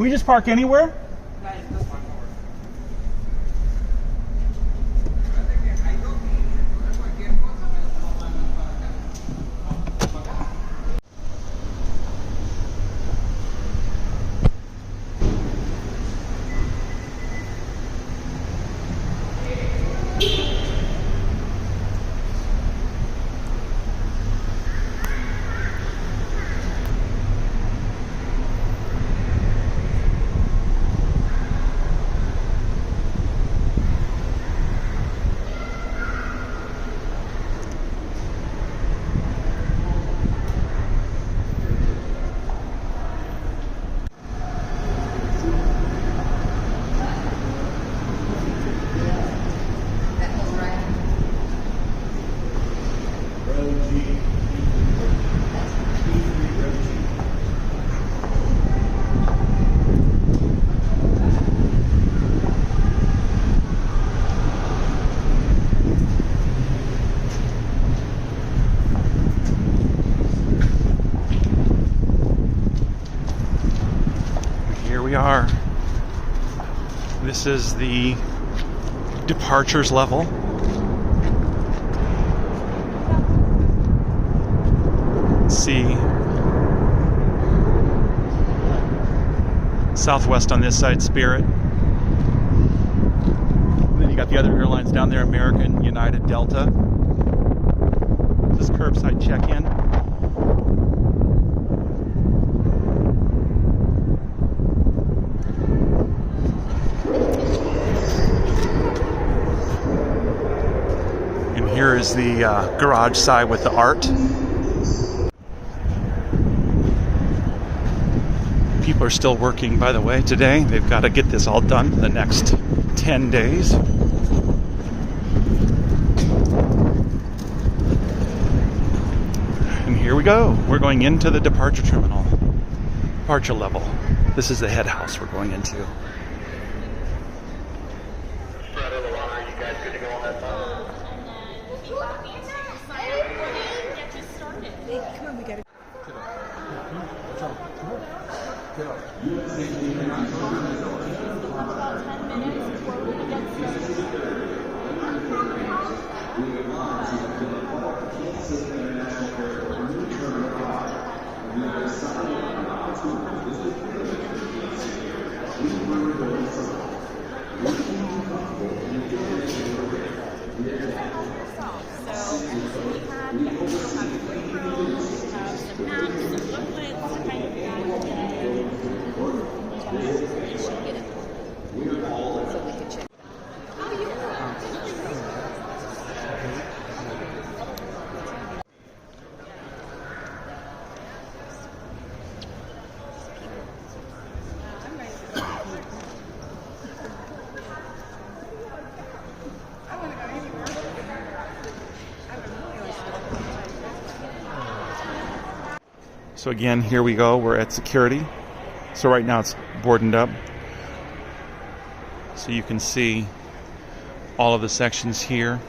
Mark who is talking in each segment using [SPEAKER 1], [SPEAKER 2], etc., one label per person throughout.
[SPEAKER 1] Can we just park anywhere? We are. This is the departures level. Let's see. Southwest on this side, Spirit. And then you got the other airlines down there, American, United, Delta. This is curbside check-in. Here is the garage side with the art. People are still working, by the way, today. They've got to get this all done for the next 10 days. And here we go. We're going into the departure terminal. Departure level. This is the head house we're going into. So again, here we go. We're at security. So right now it's boarded up. So you can see all of the sections here.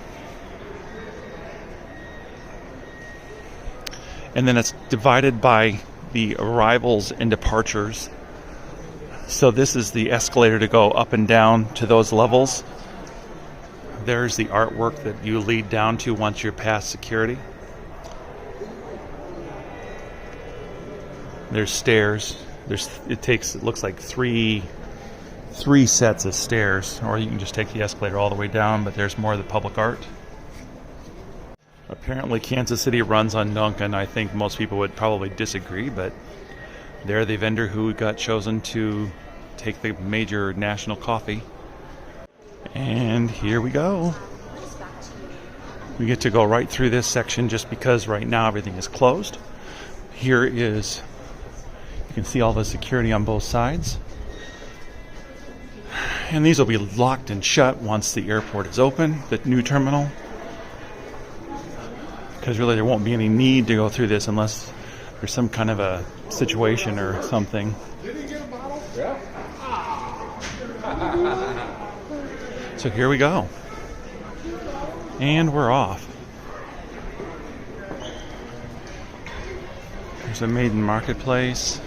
[SPEAKER 1] And then it's divided by the arrivals and departures. So this is the escalator to go up and down to those levels. There's the artwork that you lead down to once you're past security. There's stairs. It looks like three sets of stairs, or you can just take the escalator all the way down, but there's more of the public art. Apparently Kansas City runs on Dunkin'. I think most people would probably disagree, but they're the vendor who got chosen to take the major national coffee. And here we go. We get to go right through this section just because right now everything is closed. Here is, you can see all the security on both sides. And these will be locked and shut once the airport is open, the new terminal. Because really there won't be any need to go through this unless there's some kind of a situation or something.
[SPEAKER 2] Did he get a bottle? Yeah.
[SPEAKER 1] So here we go. And we're off. There's a maiden marketplace.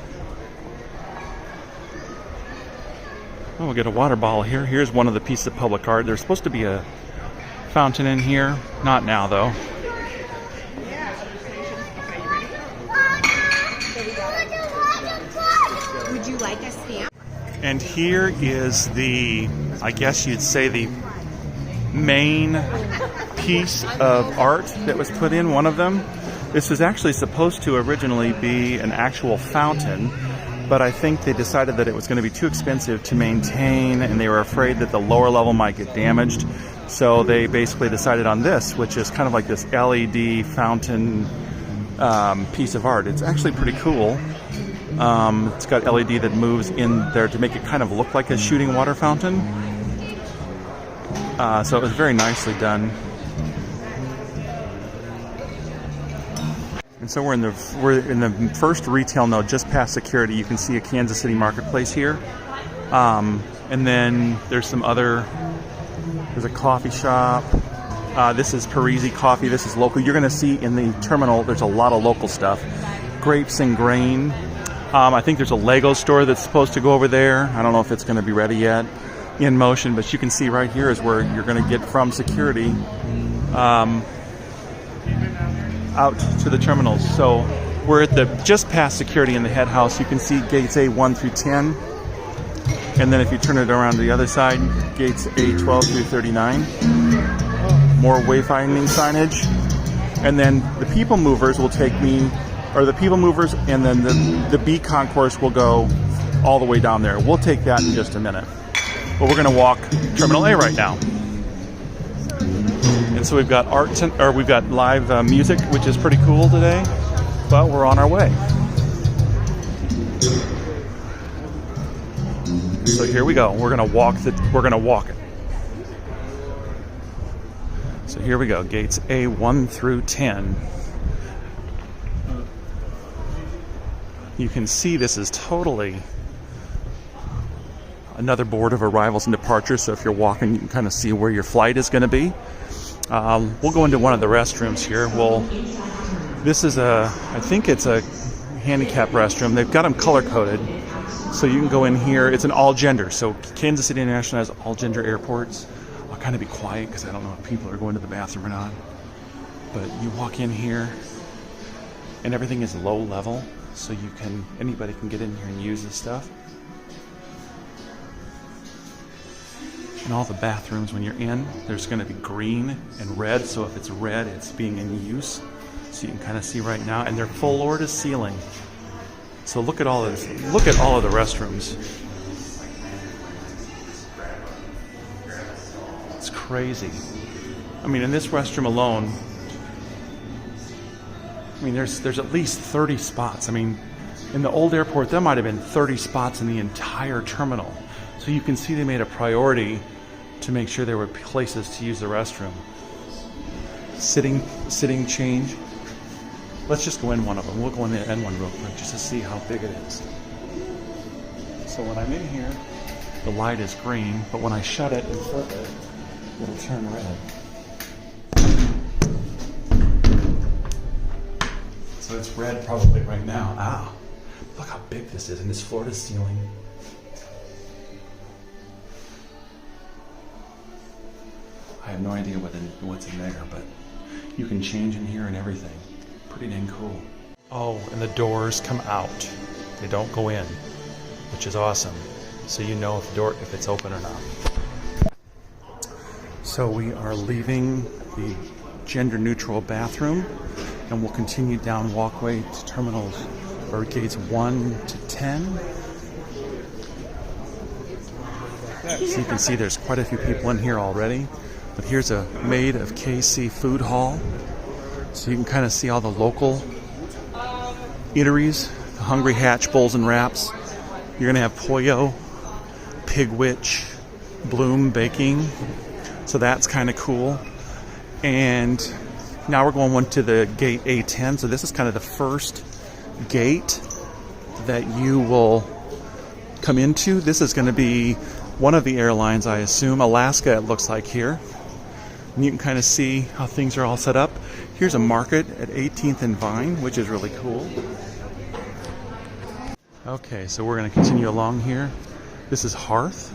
[SPEAKER 1] Oh, we'll get a water bottle here. Here's one of the pieces of public art. There's supposed to be a fountain in here. Not now, though.
[SPEAKER 2] Would you like a stamp?
[SPEAKER 1] And here is the, I guess you'd say, the main piece of art that was put in, one of them. This was actually supposed to originally be an actual fountain, but I think they decided that it was going to be too expensive to maintain, and they were afraid that the lower level might get damaged. So they basically decided on this, which is kind of like this LED fountain piece of art. It's actually pretty cool. It's got LED that moves in there to make it kind of look like a shooting water fountain. So it was very nicely done. And so we're in the first retail node, just past security. You can see a Kansas City marketplace here, and then there's some other. There's a coffee shop. This is Parisi Coffee. This is local. You're going to see in the terminal. There's a lot of local stuff. Grapes and Grain. I think there's a Lego store that's supposed to go over there. I don't know if it's going to be ready yet, in motion. But you can see right here is where you're going to get from security. Out to the terminals. So we're at the just past security in the head house. You can see gates A1 through 10, and then if you turn it around to the other side, gates A12 through 39. More wayfinding signage, and then the people movers will take me, or the people movers, and then the B concourse will go all the way down there. We'll take that in just a minute, but we're going to walk Terminal A right now. And so we've got we've got live music, which is pretty cool today, but we're on our way. So here we go. We're gonna walk it. So here we go. Gates A1 through 10. You can see this is totally another board of arrivals and departures. So if you're walking, you can kind of see where your flight is going to be. We'll go into one of the restrooms here. This is I think it's a handicap restroom. They've got them color-coded, so you can go in here. It's an all-gender, so Kansas City International has all-gender airports. I'll kind of be quiet because I don't know if people are going to the bathroom or not. But you walk in here, and everything is low level, so anybody can get in here and use this stuff. And all the bathrooms, when you're in, there's going to be green and red. So if it's red, it's being in use. So you can kind of see right now, and they're floor to ceiling. So look at all of this. Look at all of the restrooms. It's crazy. I mean, in this restroom alone, I mean, there's at least 30 spots. I mean, in the old airport, there might have been 30 spots in the entire terminal. So you can see they made a priority to make sure there were places to use the restroom. Sitting change. Let's just go in one of them. We'll go in the end one real quick just to see how big it is. So when I'm in here, the light is green, but when I shut it and flip it, it'll turn red. So it's red probably right now. Ah, look how big this is, and it's floor to ceiling. I have no idea what's in there, but you can change in here and everything. Pretty dang cool. Oh, and the doors come out. They don't go in, which is awesome. So you know if it's open or not. So we are leaving the gender-neutral bathroom, and we'll continue down walkway to terminals, or gates 1 to 10. So you can see there's quite a few people in here already. But here's a Made of KC food hall. So you can kind of see all the local eateries, the Hungry Hatch bowls and wraps. You're going to have Pollo, Pig Witch, Bloom Baking. So that's kind of cool. And now we're going to the gate A10. So this is kind of the first gate that you will come into. This is going to be one of the airlines, I assume. Alaska, it looks like here. And you can kind of see how things are all set up. Here's a market at 18th and Vine, which is really cool. Okay, so we're going to continue along here. This is Hearth.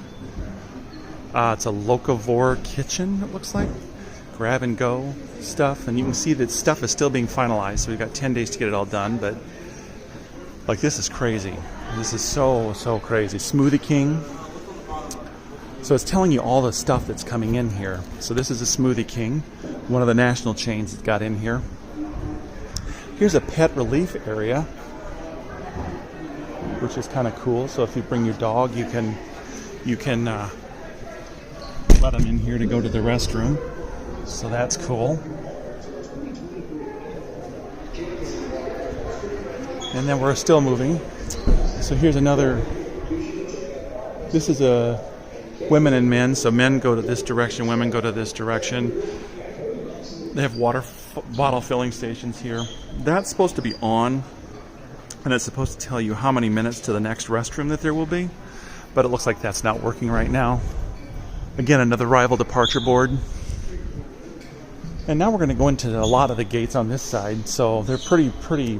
[SPEAKER 1] It's a locavore kitchen, it looks like. Grab and go stuff. And you can see that stuff is still being finalized. So we've got 10 days to get it all done. But like, this is crazy. This is so crazy. Smoothie King. So it's telling you all the stuff that's coming in here. So this is a Smoothie King, one of the national chains that got in here. Here's a pet relief area, which is kind of cool. So if you bring your dog, you can let them in here to go to the restroom. So that's cool. And then we're still moving. So here's another. This is a women and men. So men go to this direction, women go to this direction. They have water bottle filling stations here. That's supposed to be on, and it's supposed to tell you how many minutes to the next restroom that there will be. But it looks like that's not working right now. Again, another rival departure board. And now we're going to go into a lot of the gates on this side. So they're pretty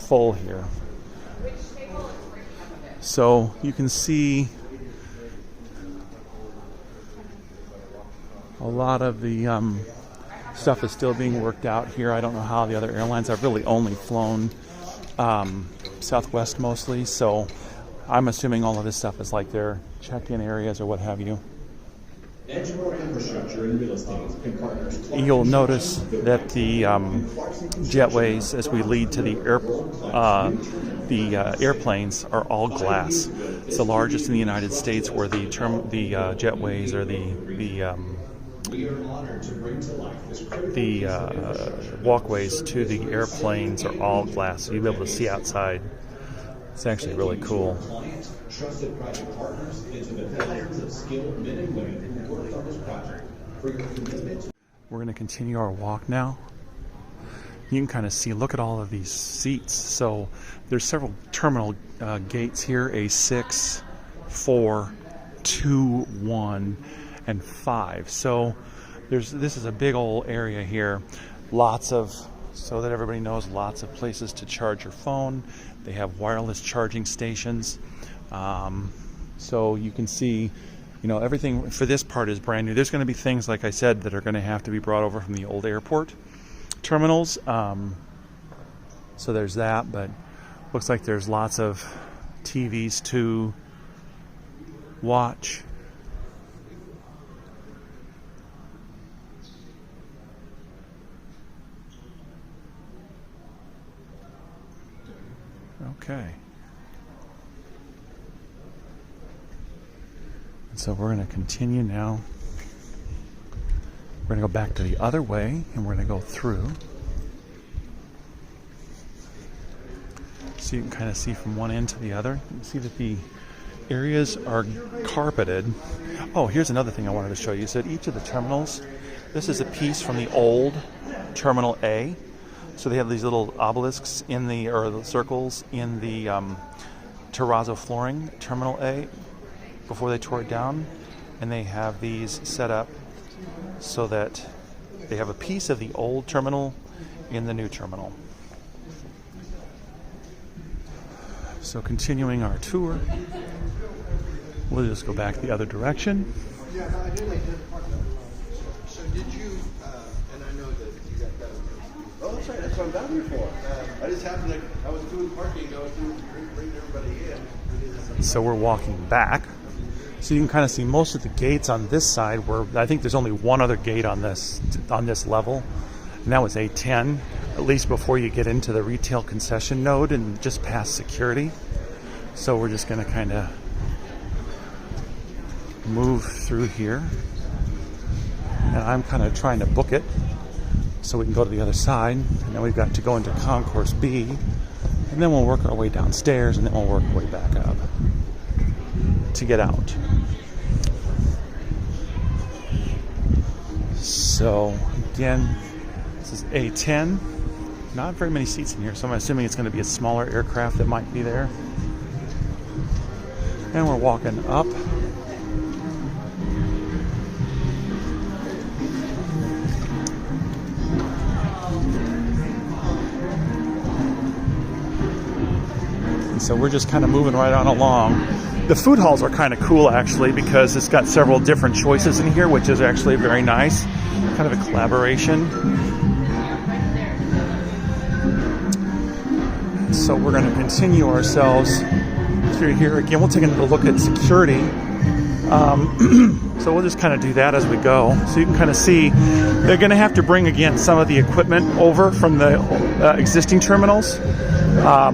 [SPEAKER 1] full here. So you can see a lot of the stuff is still being worked out here. I don't know how the other airlines. I've really only flown Southwest mostly, so I'm assuming all of this stuff is like their check-in areas or what have you. You'll notice that the jetways, as we lead to the airplanes, are all glass. It's the largest in the United States, where the jetways or the walkways to the airplanes are all glass, so you'll be able to see outside. It's actually really cool. Trusted project partners into the thousands of skilled men and women who worked on this project. For your commitment. We're going to continue our walk now. You can kind of see, look at all of these seats. So there's several terminal gates here, A6, 4, 2, 1, and 5. So this is a big old area here. So that everybody knows, lots of places to charge your phone. They have wireless charging stations. So you can see, everything for this part is brand new. There's going to be things, like I said, that are going to have to be brought over from the old airport terminals. So there's that, but looks like there's lots of TVs to watch. Okay. And so we're going to continue now. We're going to go back to the other way, and we're going to go through. So you can kind of see from one end to the other. You can see that the areas are carpeted. Oh, here's another thing I wanted to show you. So at each of the terminals, this is a piece from the old Terminal A. So they have these little obelisks or circles in the terrazzo flooring, Terminal A, before they tore it down. And they have these set up so that they have a piece of the old terminal in the new terminal. So continuing our tour, we'll just go back the other direction.
[SPEAKER 3] Yeah, no, I did like that part though. So did you, and I know that you got that. Oh, that's right, that's what I'm down here for. I just happened I was doing parking, I was bringing everybody in.
[SPEAKER 1] So we're walking back. So you can kind of see most of the gates on this side, where I think there's only one other gate on this level, and that was A10, at least before you get into the retail concession node and just past security. So we're just going to kind of move through here, and I'm kind of trying to book it so we can go to the other side, and then we've got to go into Concourse B, and then we'll work our way downstairs, and then we'll work our way back up to get out. So again, this is A10. Not very many seats in here, so I'm assuming it's going to be a smaller aircraft that might be there. And we're walking up. And so we're just kind of moving right on along. The food halls are kind of cool actually because it's got several different choices in here, which is actually very nice. Kind of a collaboration. So we're going to continue ourselves through here. Again, we'll take another look at security. So we'll just kind of do that as we go. So you can kind of see they're going to have to bring again some of the equipment over from the existing terminals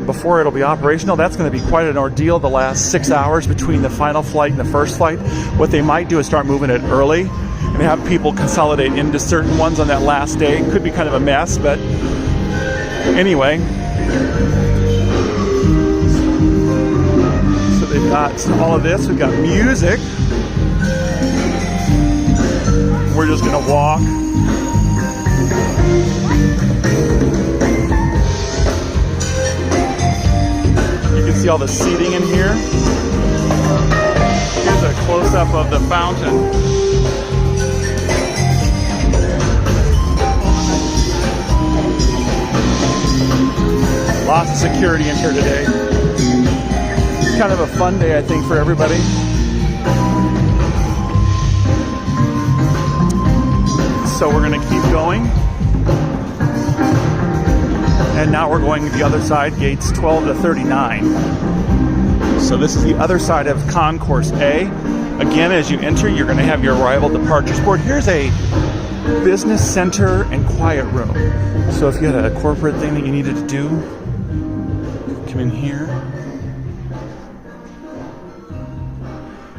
[SPEAKER 1] before it'll be operational. That's going to be quite an ordeal the last 6 hours between the final flight and the first flight. What they might do is start moving it early and have people consolidate into certain ones on that last day. Could be kind of a mess, but anyway. So they've got all of this. We've got music. We're just going to walk. You can see all the seating in here. Here's a close-up of the fountain. Lots of security in here today. It's kind of a fun day, I think, for everybody. So we're going to keep going. And now we're going to the other side, gates 12 to 39. So this is the other side of Concourse A. Again, as you enter, you're going to have your arrival departures board. Here's a business center and quiet room. So if you had a corporate thing that you needed to do, come in here.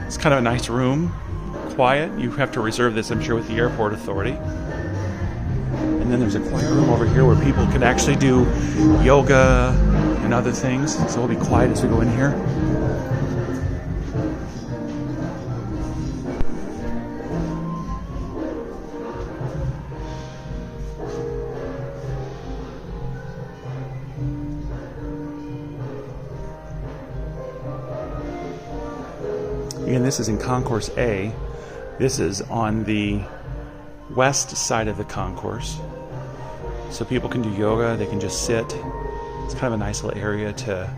[SPEAKER 1] It's kind of a nice room. Quiet. You have to reserve this, I'm sure, with the airport authority. And then there's a quiet room over here where people can actually do yoga and other things. So we'll be quiet as we go in here. Again, this is in Concourse A. This is on the west side of the concourse. So people can do yoga, they can just sit. It's kind of a nice little area to...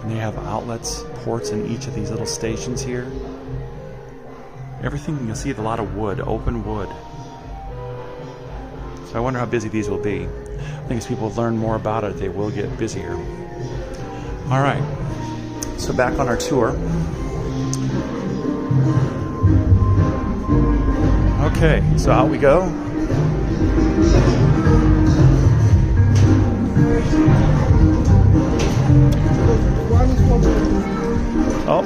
[SPEAKER 1] And they have outlets, ports in each of these little stations here. Everything, you'll see a lot of wood, open wood. So I wonder how busy these will be. I think as people learn more about it, they will get busier. All right, so back on our tour. Okay, so out we go. Oh,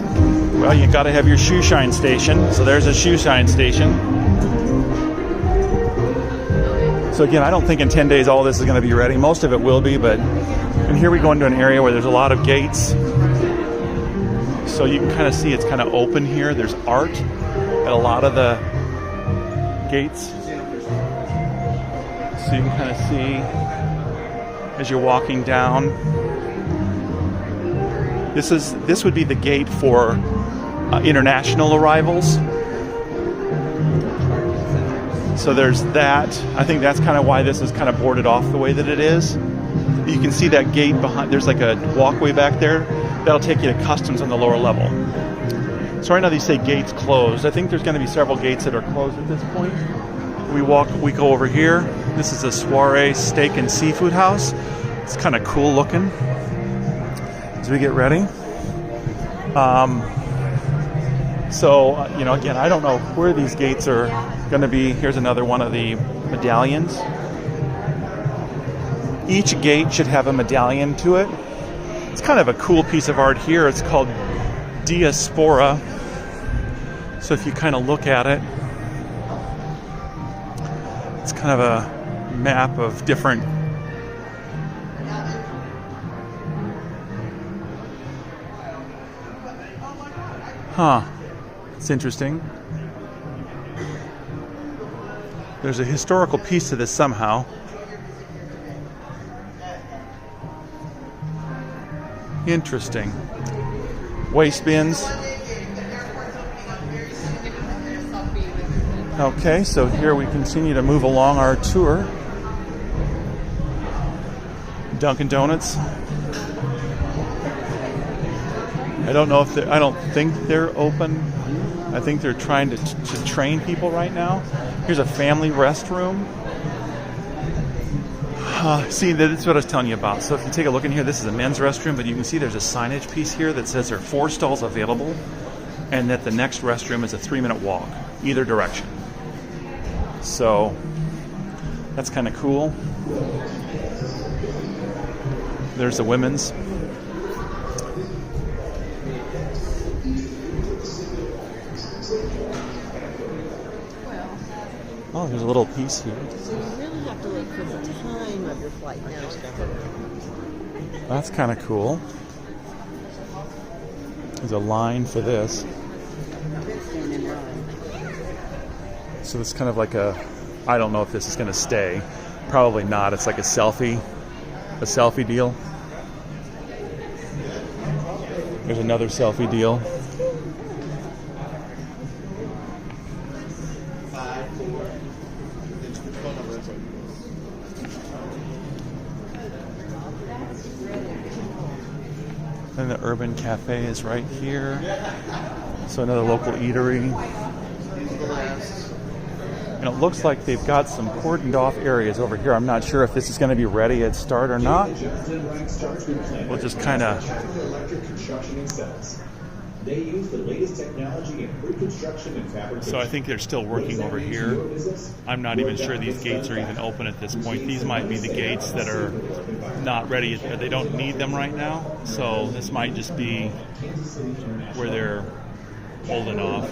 [SPEAKER 1] well, you got to have your shoe shine station. So there's a shoe shine station. So again, I don't think in 10 days all this is going to be ready. Most of it will be, but and here we go into an area where there's a lot of gates. So you can kind of see it's kind of open here. There's art at a lot of the gates. So you can kind of see as you're walking down. This would be the gate for international arrivals. So there's that. I think that's kind of why this is kind of boarded off the way that it is. You can see that gate behind. There's like a walkway back there. That'll take you to customs on the lower level. So right now these say gates closed. I think there's going to be several gates that are closed at this point. We go over here. This is a Soiree Steak and Seafood House. It's kind of cool looking. As we get ready. Again, I don't know where these gates are going to be. Here's another one of the medallions. Each gate should have a medallion to it. It's kind of a cool piece of art here. It's called Diaspora. So if you kind of look at it, it's kind of a map of different it's interesting. There's a historical piece to this somehow. Interesting. Waste bins. Okay, so here we continue to move along our tour. Dunkin' Donuts. I don't think they're open. I think they're trying to train people right now. Here's a family restroom. See, that's what I was telling you about. So if you take a look in here, this is a men's restroom, but you can see there's a signage piece here that says there are 4 stalls available and that the next restroom is a 3-minute walk, either direction. So that's kind of cool. There's the women's. Oh, there's a little piece here.
[SPEAKER 4] So you really have to look for the time of your flight now.
[SPEAKER 1] That's kind of cool. There's a line for this. So it's kind of like I don't know if this is going to stay. Probably not. It's like a selfie deal. There's another selfie deal. And the Urban Cafe is right here. So another local eatery. And it looks like they've got some cordoned off areas over here. I'm not sure if this is going to be ready at start or not. We'll just kind of... They use the latest technology in pre-construction and fabrication. So I think they're still working over here. I'm not even sure these gates are even open at this point. These might be the gates that are not ready. They don't need them right now. So this might just be where they're holding off.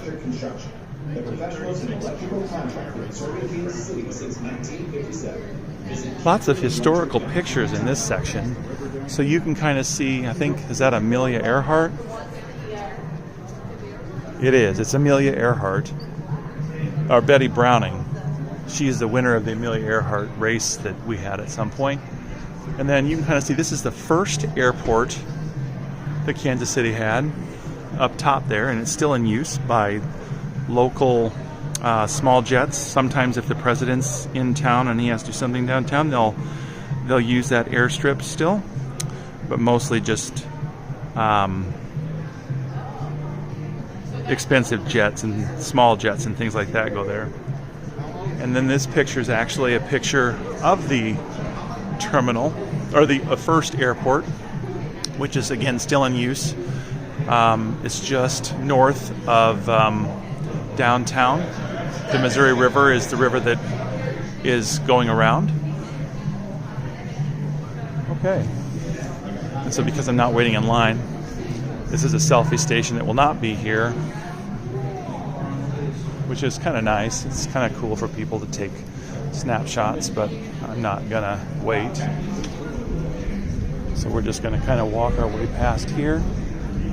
[SPEAKER 1] The professionals in electrical contracting serving Kansas City since 1957. Lots of historical pictures in this section. So you can kind of see, I think, is that Amelia Earhart? It is. It's Amelia Earhart. Or Betty Browning. She's the winner of the Amelia Earhart race that we had at some point. And then you can kind of see this is the first airport that Kansas City had up top there, and it's still in use by local small jets. Sometimes if the president's in town and he has to do something downtown, they'll use that airstrip still, but mostly just expensive jets and small jets and things like that go there. And then this picture is actually a picture of the terminal, or the first airport, which is again still in use. It's just north of downtown. The Missouri River is the river that is going around. Okay. And so because I'm not waiting in line, this is a selfie station that will not be here, which is kind of nice. It's kind of cool for people to take snapshots, but I'm not gonna wait. So we're just gonna kind of walk our way past here.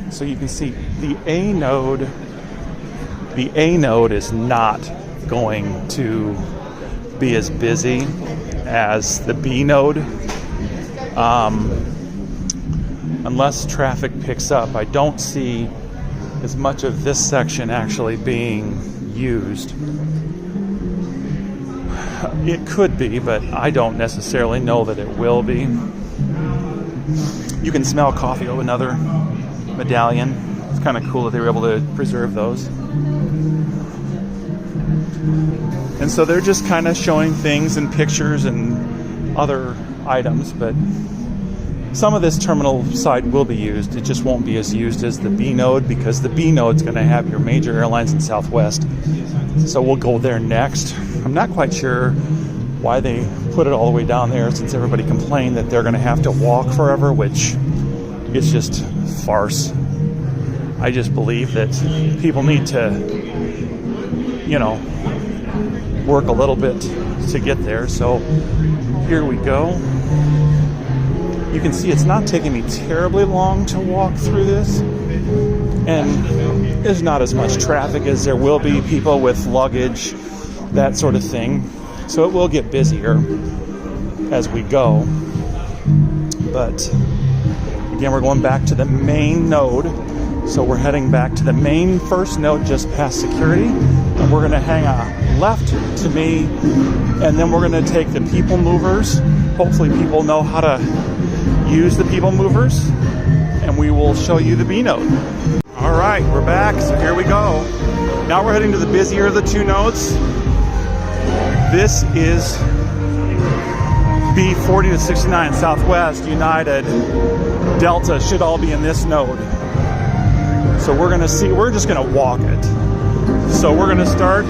[SPEAKER 1] So you can see the A node. The A node is not going to be as busy as the B node. Unless traffic picks up, I don't see as much of this section actually being used. It could be, but I don't necessarily know that it will be. You can smell coffee. Oh, another medallion. It's kind of cool that they were able to preserve those. And so they're just kind of showing things and pictures and other items, but some of this terminal side will be used. It just won't be as used as the B node, because the B node's going to have your major airlines in Southwest. So we'll go there next. I'm not quite sure why they put it all the way down there, since everybody complained that they're going to have to walk forever, which is just farce. I just believe that people need to, work a little bit to get there. So here we go. You can see it's not taking me terribly long to walk through this, and there's not as much traffic as there will be people with luggage, that sort of thing. So it will get busier as we go. But again, we're going back to the main node. So we're heading back to the main first node just past security, and we're going to hang a left to me, and then we're going to take the people movers. Hopefully people know how to use the people movers, and and we will show you the B node. All right, we're back, so here we go. Now we're heading to the busier of the two nodes. This is B40 to 69, Southwest, United, Delta should all be in this node. So we're gonna see, we're just gonna walk it. So we're gonna start,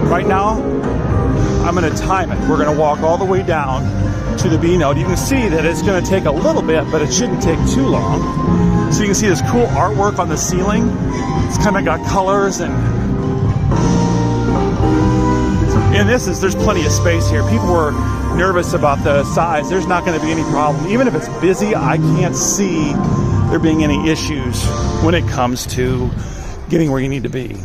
[SPEAKER 1] right now, I'm gonna time it. We're gonna walk all the way down to the B node. You can see that it's gonna take a little bit, but it shouldn't take too long. So you can see this cool artwork on the ceiling. It's kind of got colors and there's plenty of space here. People were nervous about the size. There's not gonna be any problem. Even if it's busy, I can't see there being any issues when it comes to getting where you need to be.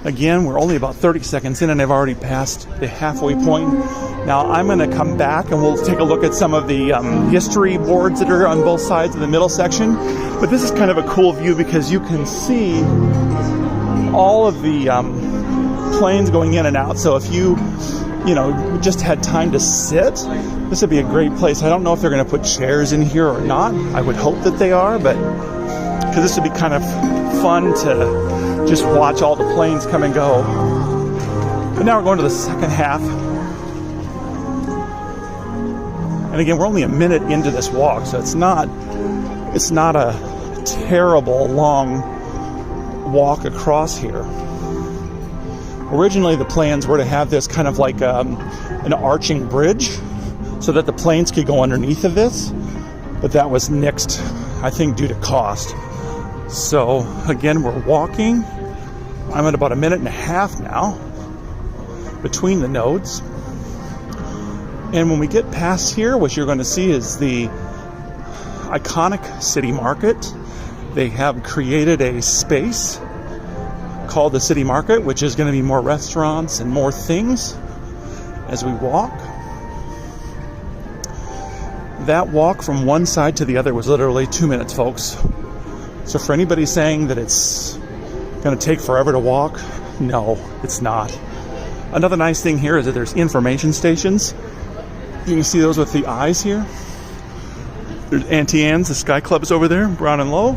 [SPEAKER 1] Again, we're only about 30 seconds in and I've already passed the halfway point. Now I'm gonna come back and we'll take a look at some of the history boards that are on both sides of the middle section. But this is kind of a cool view because you can see all of the planes going in and out. So if you just had time to sit, this would be a great place. I don't know if they're gonna put chairs in here or not. I would hope that they are, but because this would be kind of fun to just watch all the planes come and go. But now we're going to the second half. And again, we're only a minute into this walk, so it's not a terrible long walk across here. Originally, the plans were to have this kind of like an arching bridge so that the planes could go underneath of this, but that was nixed, I think, due to cost. So again, we're walking. I'm at about a minute and a half now between the nodes. And when we get past here, what you're going to see is the iconic city market. They have created a space called the city market, which is going to be more restaurants and more things as we walk. That walk from one side to the other was literally 2 minutes, folks. So for anybody saying that it's going to take forever to walk, no, it's not. Another nice thing here is that there's information stations. You can see those with the eyes here. There's Auntie Anne's, the Sky Club is over there, Brown and Low.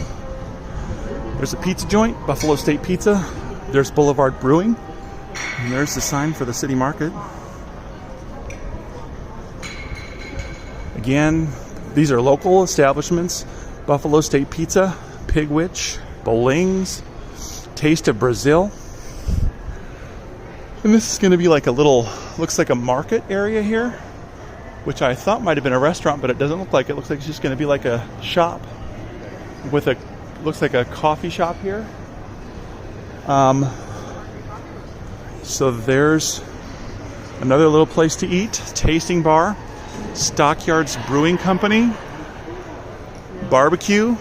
[SPEAKER 1] There's a pizza joint, Buffalo State Pizza. There's Boulevard Brewing. And there's the sign for the city market. Again, these are local establishments. Buffalo State Pizza, Pigwitch, Boling's, Taste of Brazil. And this is going to be like a little, looks like a market area here, which I thought might have been a restaurant, but it doesn't look like it. It looks like it's just going to be like a shop with a, looks like a coffee shop here. So there's another little place to eat, tasting bar, Stockyards Brewing Company, barbecue,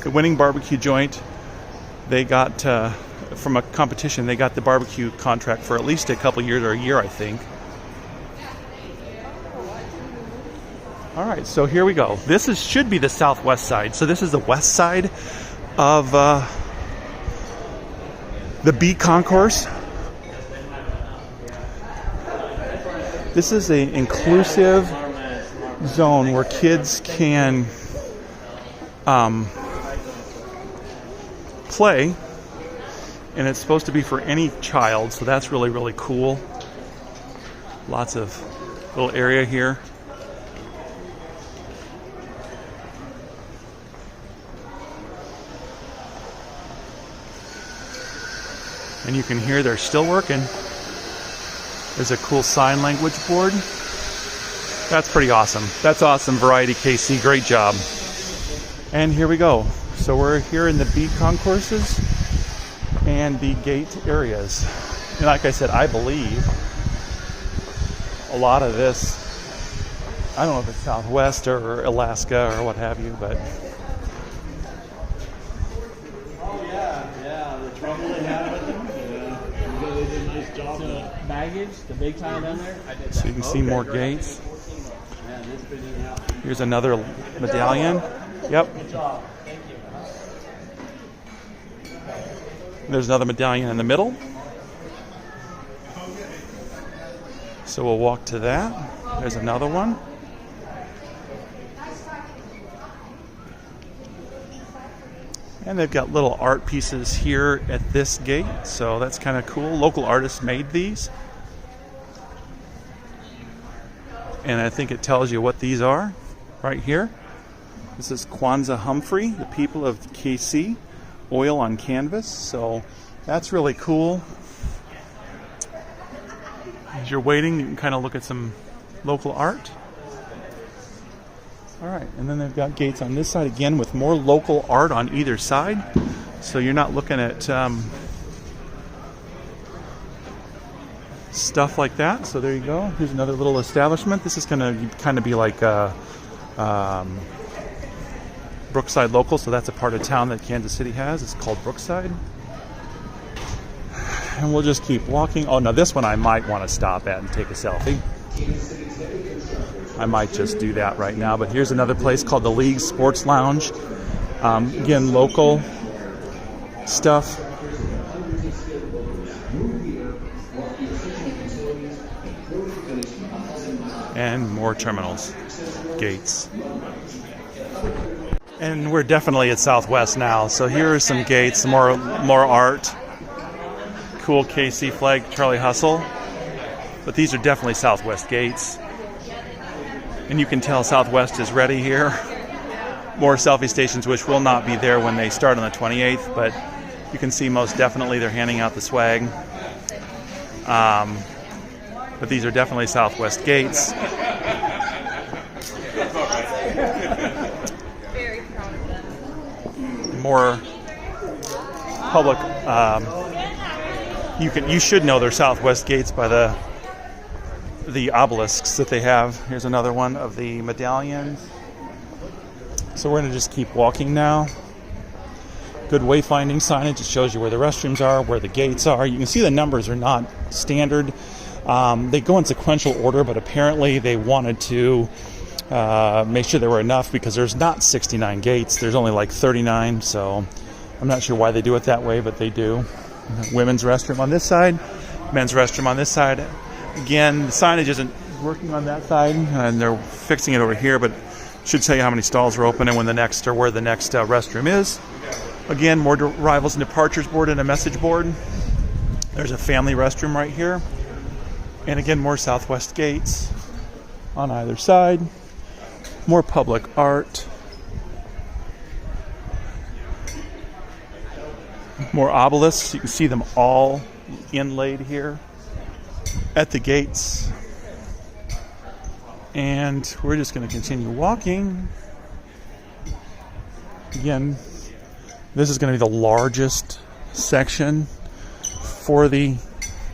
[SPEAKER 1] the winning barbecue joint. They got, from a competition, they got the barbecue contract for at least a couple years or a year, I think. All right, so here we go. This should be the southwest side. So this is the west side of the B concourse. This is an inclusive zone where kids can play, and it's supposed to be for any child, so that's really, really cool. Lots of little area here. And you can hear they're still working. There's a cool sign language board. That's pretty awesome. That's awesome, Variety KC. Great job. And here we go. So we're here in the B concourses and the gate areas. And like I said, I believe a lot of this, I don't know if it's Southwest or Alaska or what have you, but
[SPEAKER 5] the trouble they had with them. They did a nice job. Baggage, the big time down there.
[SPEAKER 1] so you can see more gates. Here's another medallion. Yep. There's another medallion in the middle. So we'll walk to that. There's another one. And they've got little art pieces here at this gate, so that's kind of cool. Local artists made these. And I think it tells you what these are right here. This is Kwanzaa Humphrey, the people of KC, oil on canvas. So that's really cool. As you're waiting, you can kind of look at some local art. All right, and then they've got gates on this side again with more local art on either side. So you're not looking at stuff like that. So there you go. Here's another little establishment. This is going to kind of be like Brookside Local. So that's a part of town that Kansas City has. It's called Brookside. And we'll just keep walking. Oh, now this one I might want to stop at and take a selfie. I might just do that right now. But here's another place called the League Sports Lounge. Again, local stuff. And more terminals, gates. And we're definitely at Southwest now. So here are some gates, some more art. Cool KC flag, Charlie Hustle. But these are definitely Southwest gates. And you can tell Southwest is ready here. More selfie stations, which will not be there when they start on the 28th, but you can see most definitely they're handing out the swag. But these are definitely Southwest gates. More public. You should know they're Southwest gates by the obelisks that they have. Here's another one of the medallions. So we're going to just keep walking now. Good wayfinding signage. It shows you where the restrooms are, where the gates are. You can see the numbers are not standard. They go in sequential order, but apparently they wanted to make sure there were enough because there's not 69 gates. There's only like 39, so I'm not sure why they do it that way, but they do. Women's restroom on this side, men's restroom on this side. Again, the signage isn't working on that side, and they're fixing it over here, but it should tell you how many stalls are open and when the next or where the next restroom is. Again, more arrivals and departures board and a message board. There's a family restroom right here. And again, more Southwest gates on either side. More public art. More obelisks. You can see them all inlaid here at the gates. And we're just going to continue walking. Again, this is going to be the largest section for the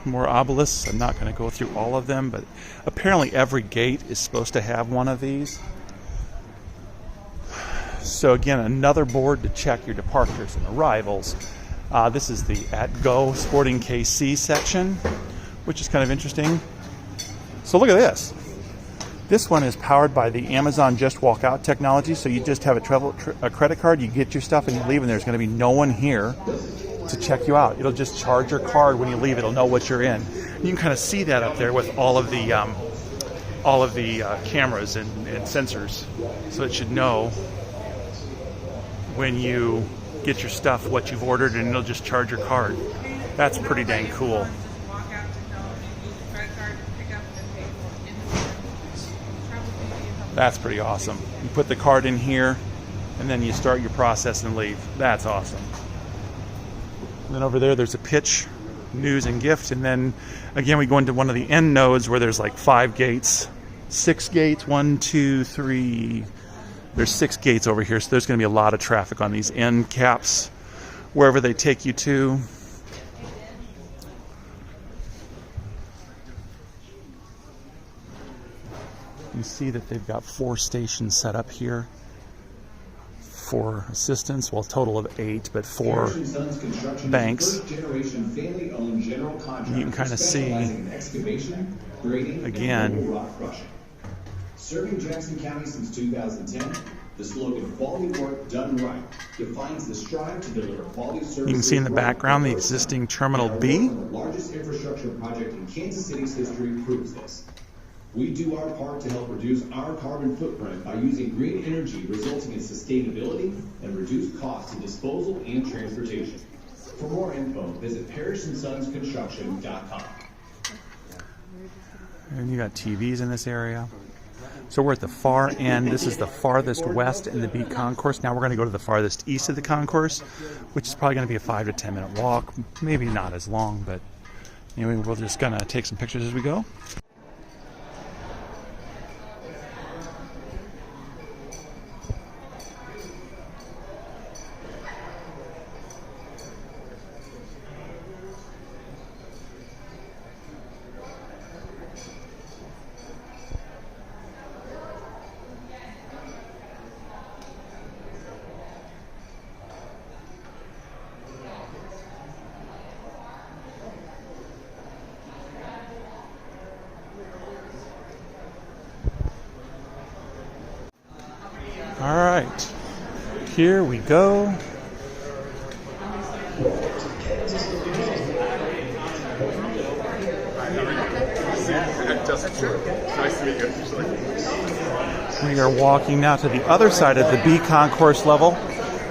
[SPEAKER 1] more obelisks. I'm not going to go through all of them, but apparently every gate is supposed to have one of these. So again, another board to check your departures and arrivals. This is the At Go Sporting KC section, which is kind of interesting. So look at this. This one is powered by the Amazon Just Walk Out technology. So you just have a credit card, you get your stuff and you leave, and there's going to be no one here to check you out. It'll just charge your card when you leave. It'll know what you're in. You can kind of see that up there with all of the cameras and sensors. So it should know when you get your stuff what you've ordered, and it'll just charge your card. That's pretty dang cool. That's pretty awesome. You put the card in here, and then you start your process and leave. That's awesome. And then over there, there's a pitch, news, and gift. And then, again, we go into one of the end nodes where there's like 5 gates, 6 gates, 1, 2, 3. There's 6 gates over here, so there's going to be a lot of traffic on these end caps, wherever they take you to. You see that they've got 4 stations set up here for assistance. Well, a total of 8, but 4 banks. You can kind of see, again,
[SPEAKER 6] serving Jackson County since 2010, the slogan "Quality Work Done Right" defines the strive to deliver quality services.
[SPEAKER 1] You can see in the background the existing Terminal B.
[SPEAKER 6] The largest infrastructure project in Kansas City's history proves this. We do our part to help reduce our carbon footprint by using green energy, resulting in sustainability and reduced costs in disposal and transportation. For more info, visit parishandsonsconstruction.com.
[SPEAKER 1] And you got TVs in this area. So we're at the far end. This is the farthest west in the B concourse. Now we're going to go to the farthest east of the concourse, which is probably going to be a 5 to 10 minute walk. Maybe not as long, but anyway, we're just going to take some pictures as we go. All right, here we go.
[SPEAKER 7] Nice to meet you.
[SPEAKER 1] We are walking now to the other side of the B concourse level.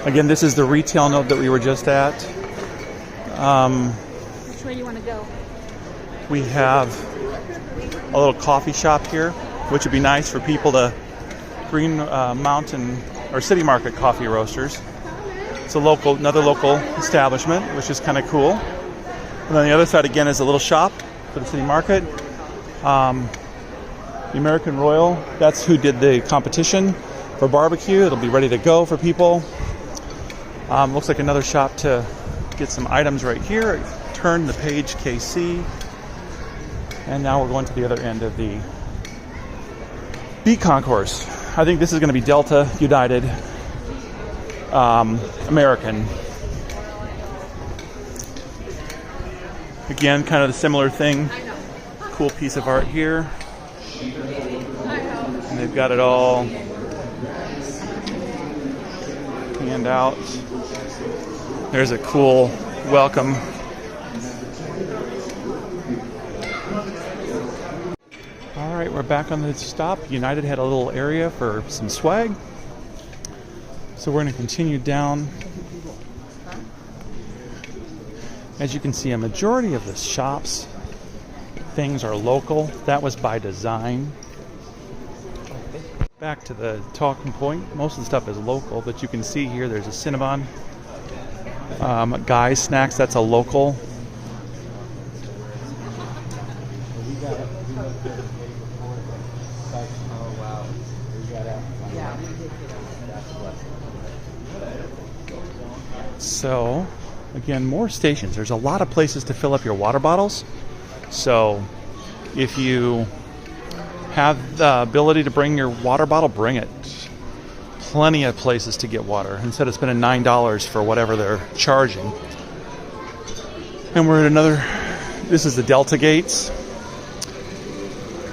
[SPEAKER 1] Again, this is the retail node that we were just at.
[SPEAKER 2] Which way do you want to go?
[SPEAKER 1] We have a little coffee shop here, which would be nice for people to Green Mountain or City Market coffee roasters. It's a another local establishment, which is kind of cool. And on the other side again is a little shop for the City Market. The American Royal, that's who did the competition for barbecue. It'll be ready to go for people. Looks like another shop to get some items right here. Turn the page, KC. And now we're going to the other end of the B concourse. I think this is going to be Delta, United, American. Again, kind of the similar thing. Cool piece of art here. And they've got it all panned out. There's a cool welcome. All right, we're back on the stop. United had a little area for some swag. So we're going to continue down. As you can see, a majority of the shops, things are local. That was by design. Back to the talking point. Most of the stuff is local, but you can see here there's a Cinnabon. Guy's Snacks, that's a local. So, again, more stations. There's a lot of places to fill up your water bottles. So, if you have the ability to bring your water bottle, bring it. Plenty of places to get water instead of spending $9 for whatever they're charging. And we're at another, this is the Delta gates.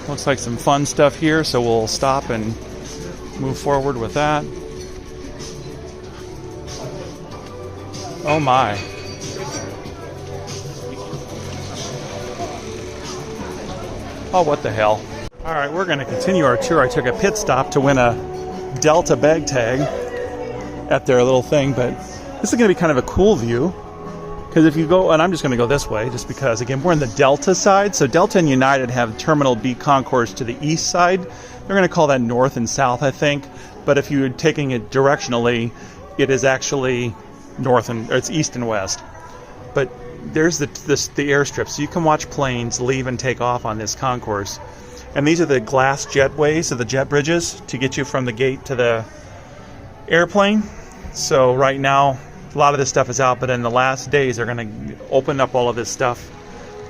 [SPEAKER 1] Looks like some fun stuff here, so we'll stop and move forward with that. Oh my. Oh, what the hell. All right, we're going to continue our tour. I took a pit stop to win a Delta bag tag at their little thing, but this is going to be kind of a cool view. Because if you go, and I'm just going to go this way, just because, again, we're in the Delta side. So Delta and United have Terminal B concourse to the east side. They're going to call that north and south, I think. But if you're taking it directionally, it is actually north and, or it's east and west. But there's the airstrip, so you can watch planes leave and take off on this concourse. And these are the glass jetways, so the jet bridges to get you from the gate to the airplane. So right now, a lot of this stuff is out, but in the last days, they're going to open up all of this stuff.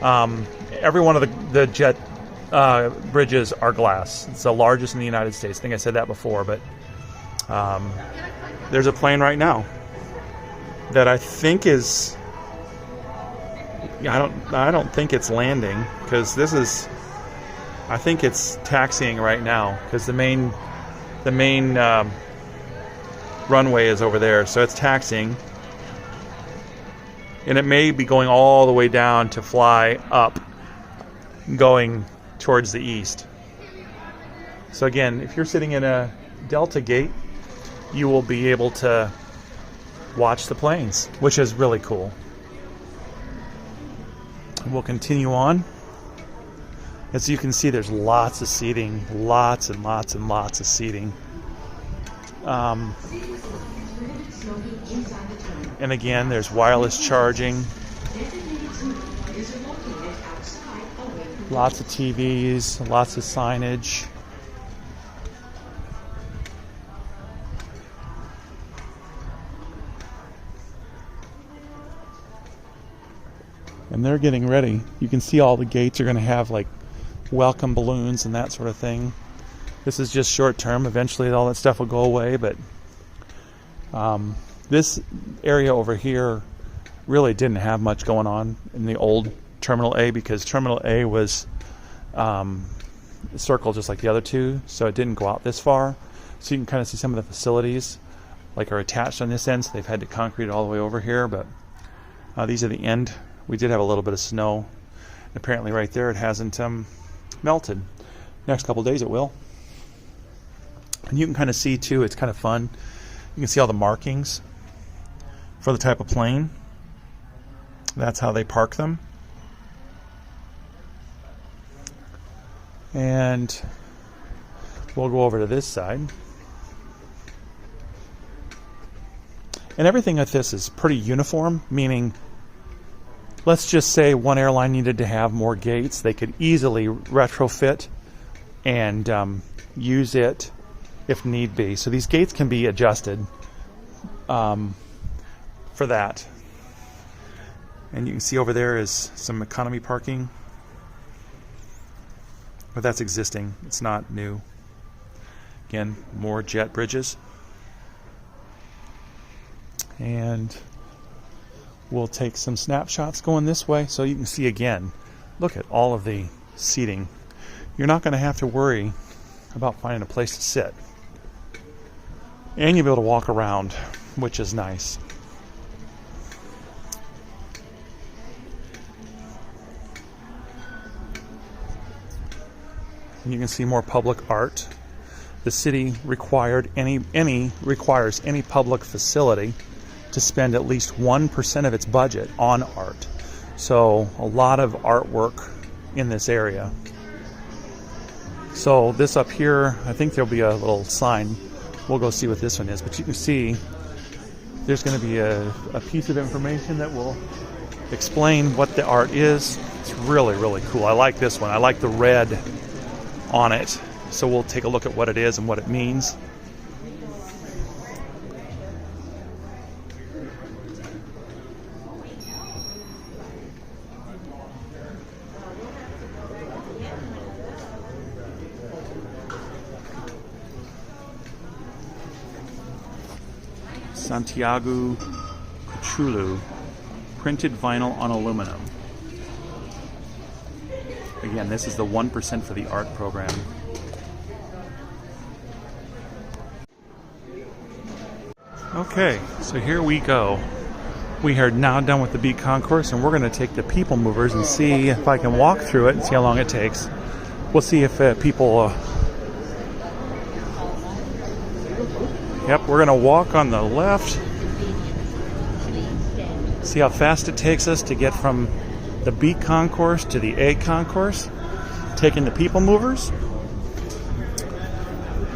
[SPEAKER 1] Every one of the jet bridges are glass. It's the largest in the United States. I think I said that before, but there's a plane right now that I think is, I don't think it's landing, because this is, I think it's taxiing right now, because the main runway is over there, so it's taxiing, and it may be going all the way down to fly up, going towards the east. So again, if you're sitting in a Delta gate, you will be able to watch the planes, which is really cool. We'll continue on. As you can see, there's lots of seating, lots and lots and lots of seating. And again, there's wireless charging. Lots of TVs, lots of signage. And they're getting ready. You can see all the gates are going to have like welcome balloons and that sort of thing. This is just short term. Eventually all that stuff will go away, but this area over here really didn't have much going on in the old Terminal A, because Terminal A was circled just like the other two, so it didn't go out this far. So you can kind of see some of the facilities like are attached on this end, so they've had to concrete it all the way over here, but these are the end. We did have a little bit of snow. Apparently right there it hasn't melted. Next couple days it will. And you can kind of see too, it's kind of fun. You can see all the markings for the type of plane. That's how they park them. And we'll go over to this side. And everything at this is pretty uniform, meaning let's just say one airline needed to have more gates. They could easily retrofit and use it if need be. So these gates can be adjusted for that. And you can see over there is some economy parking. But that's existing. It's not new. Again, more jet bridges. And we'll take some snapshots going this way so you can see again. Look at all of the seating. You're not going to have to worry about finding a place to sit. And you'll be able to walk around, which is nice. And you can see more public art. The city requires any public facility to spend at least 1% of its budget on art. So a lot of artwork in this area. So this up here, I think there'll be a little sign. We'll go see what this one is. But you can see there's going to be a piece of information that will explain what the art is. It's really, really cool. I like this one. I like the red on it. So we'll take a look at what it is and what it means. Santiago Cuchulu, printed vinyl on aluminum. Again, this is the 1% for the art program. Okay, so here we go. We are now done with the B concourse, and we're going to take the people movers and see if I can walk through it and see how long it takes. We'll see if people... Yep, we're going to walk on the left. See how fast it takes us to get from the B concourse to the A concourse. Taking the people movers.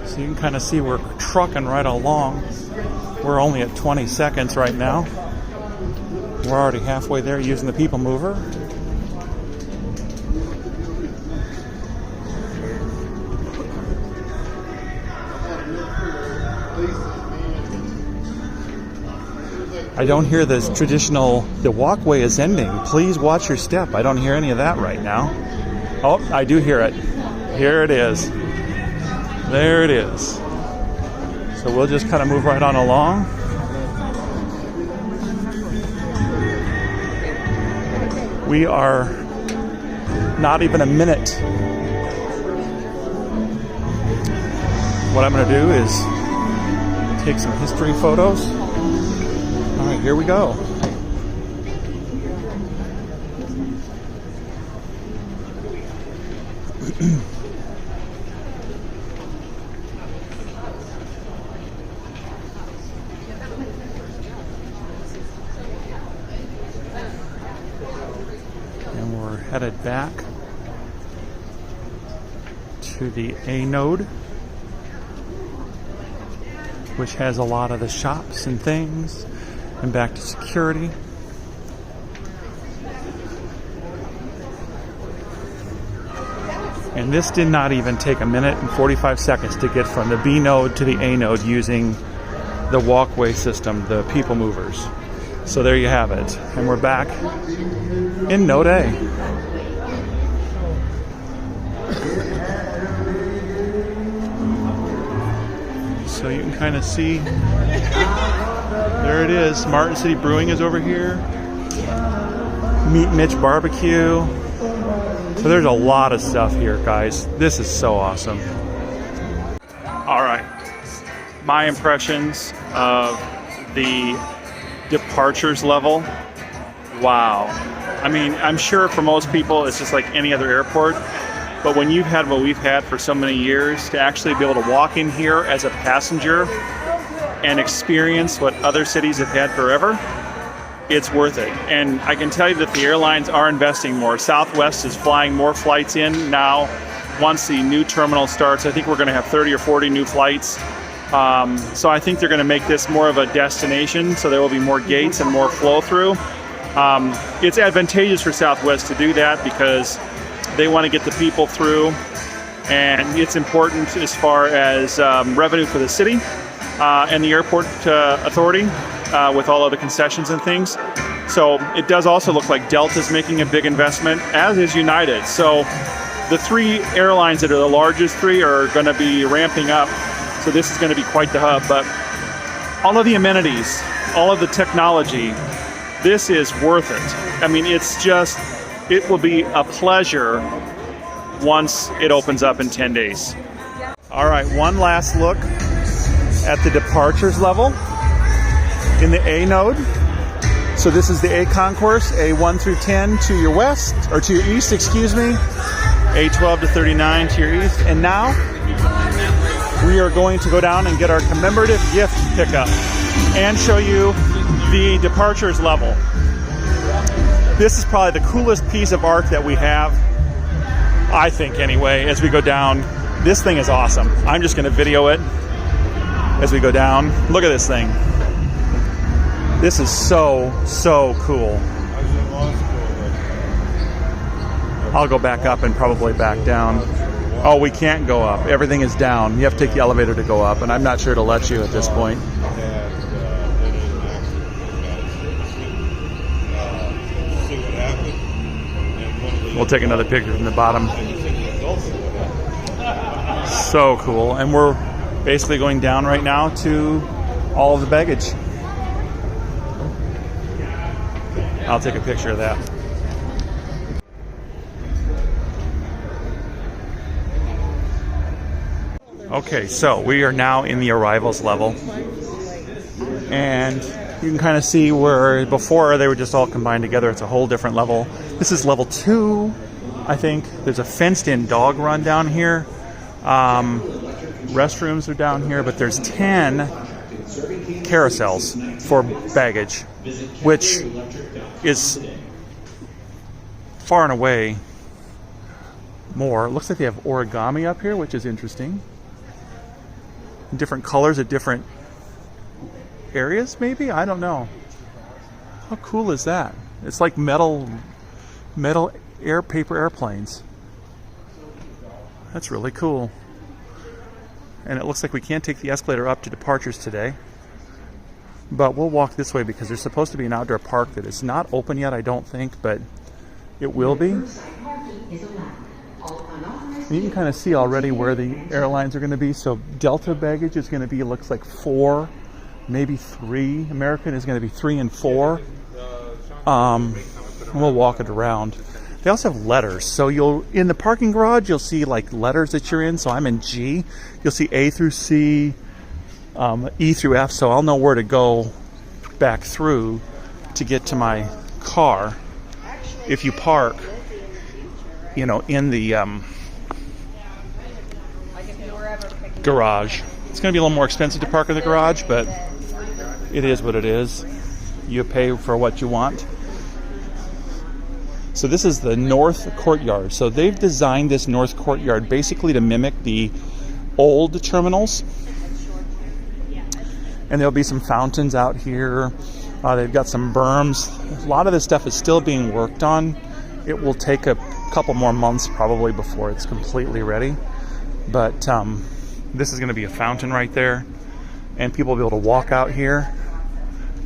[SPEAKER 1] So you can kind of see we're trucking right along. We're only at 20 seconds right now. We're already halfway there using the people mover. I don't hear this traditional, the walkway is ending. Please watch your step. I don't hear any of that right now. Oh, I do hear it. Here it is. There it is. So we'll just kind of move right on along. We are not even a minute. What I'm going to do is take some history photos. All right, here we go. back to the A node, which has a lot of the shops and things, and back to security. And this did not even take a minute and 45 seconds to get from the B node to the A node using the walkway system, the people movers. So there you have it. And we're back in node A. So you can kind of see, there it is. Martin City Brewing is over here. Meet Mitch Barbecue. So there's a lot of stuff here, guys. This is so awesome. All right. My impressions of the departures level. Wow. I mean, I'm sure for most people it's just like any other airport. But when you've had what we've had for so many years, to actually be able to walk in here as a passenger and experience what other cities have had forever, it's worth it. And I can tell you that the airlines are investing more. Southwest is flying more flights in now. Once the new terminal starts, I think we're going to have 30 or 40 new flights. So I think they're going to make this more of a destination, so there will be more gates and more flow through. It's advantageous for Southwest to do that because they want to get the people through, and it's important as far as revenue for the city and the airport authority. With all of the concessions and things. So it does also look like Delta's making a big investment, as is United. So the three airlines that are the largest three are going to be ramping up. So this is going to be quite the hub. But all of the amenities, all of the technology, this is worth it. I mean, it's just, it will be a pleasure once it opens up in 10 days. All right, one last look at the departures level in the A node. So this is the A concourse, A1 through 10 to your west, or to your east, excuse me. A12 to 39 to your east. And now we are going to go down and get our commemorative gift pickup and show you the departures level. This is probably the coolest piece of art that we have, I think anyway, as we go down. This thing is awesome. I'm just going to video it as we go down. Look at this thing. This is so, so cool. I'll go back up and probably back down. Oh, we can't go up. Everything is down. You have to take the elevator to go up, and I'm not sure it'll let you at this point. We'll take another picture from the bottom. So cool. And we're basically going down right now to all of the baggage. I'll take a picture of that. Okay, so we are now in the arrivals level. And you can kind of see where before they were just all combined together. It's a whole different level. This is level 2, I think. There's a fenced-in dog run down here. Restrooms are down here, but there's 10 carousels for baggage, which is far and away more. It looks like they have origami up here, which is interesting. Different colors at different areas, maybe? I don't know. How cool is that? It's like metal paper airplanes. That's really cool. And it looks like we can't take the escalator up to departures today. But we'll walk this way because there's supposed to be an outdoor park that is not open yet, I don't think, but it will be. And you can kind of see already where the airlines are going to be. So Delta baggage is going to be, looks like 4, maybe 3. American is going to be 3 and 4. We'll walk it around. They also have letters. So you'll, in the parking garage, you'll see like letters that you're in. So I'm in G. You'll see A through C, E through F. So I'll know where to go back through to get to my car. If you park, you know, in the garage. It's going to be a little more expensive to park in the garage, but it is what it is. You pay for what you want. So this is the north courtyard. So they've designed this north courtyard basically to mimic the old terminals. And there'll be some fountains out here. They've got some berms. A lot of this stuff is still being worked on. It will take a couple more months probably before it's completely ready. But this is going to be a fountain right there. And people will be able to walk out here